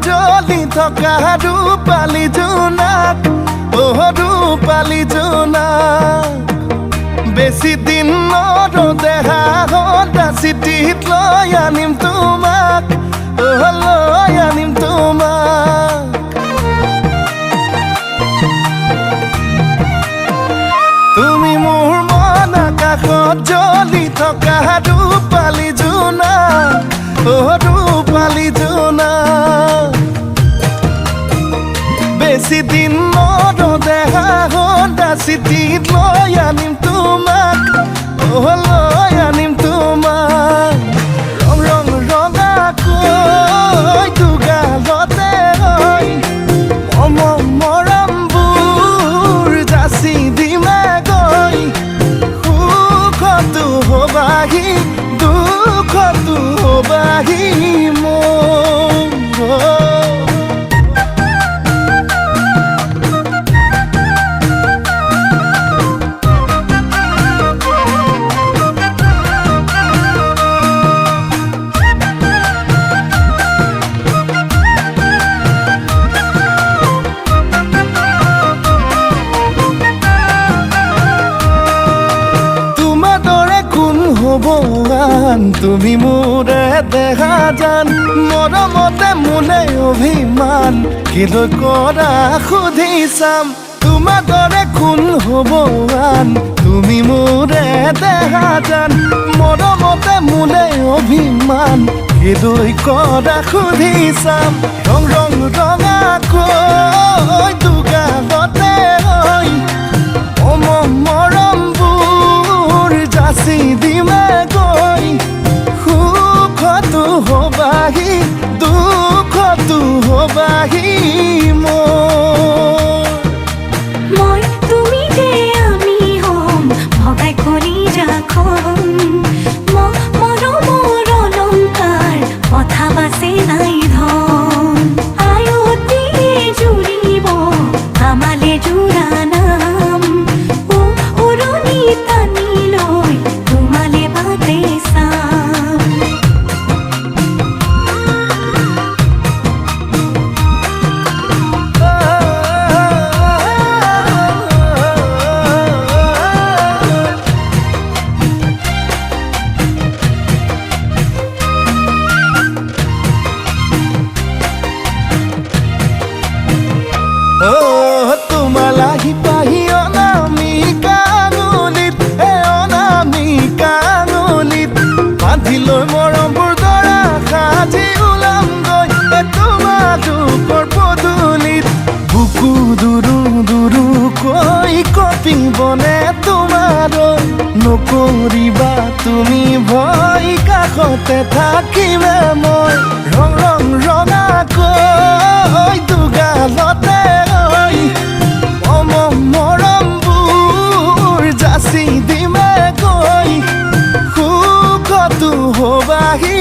জ্বলি থকা ৰূপালী জোনাক ৰূপালী জোনাক বেছি দিন নৰদেহা সদা চিঠিত লৈ আনিম তোমাক লৈ আনিম তোমাক তুমি মোৰ মন আকাশত জ্বলি থকা ৰূপালী জোনাক ৰূপালী জোনাক বেছি দিন নৰদেহা সদা চিঠিত লৈ আনিম তোমাক লৈ আনিম তোমাক ৰং ৰং ৰঙাকৈ দুগালতে মৰমবোৰ যাচি দিমে গৈ সুখতো হবাহি দুখতো হবাহি মোৰ তুমি মোৰে দেখা জান মৰমতে মোলে অভিমান কিলৈ কৰা সুধি চাম তোমাৰ দৰে কোন হ'ব আন তুমি মোৰে দেখা জান মৰমতে মোলে অভিমান কিলৈ কৰা সুধি চাম ৰং ৰং ৰঙাকৈ দুগালতে মৰমবোৰ যাচি দিমে গৈ সুখতো হবাহি দুখতো হবাহি মই তুমি যে আমি হম ভগাই কৰি ৰাখম মৰমৰ অলংকাৰ কথা বাচে নাই ধন আয়তি জুৰিব আমালে জোৰা নাম উৰণি টানি লৈ তোমালে বাটে চাম তোমালাহি পাহি অনামিকা আঙুলিত অনামিকা আঙুলিত বান্ধি লৈ মৰমবোৰ দৰা সাজি ওলামগৈ তোমালোকৰ পদূলিত বুকু দুৰু দুৰুকৈ কঁপিবনে তোমালৈ নকৰিবা তুমি ভয় কাষতে থাকিমে মই ৰং ৰং ৰঙাকৈ দুগালতে মৰমবোৰ যাচি দিমে গৈ সুখতো হবাহি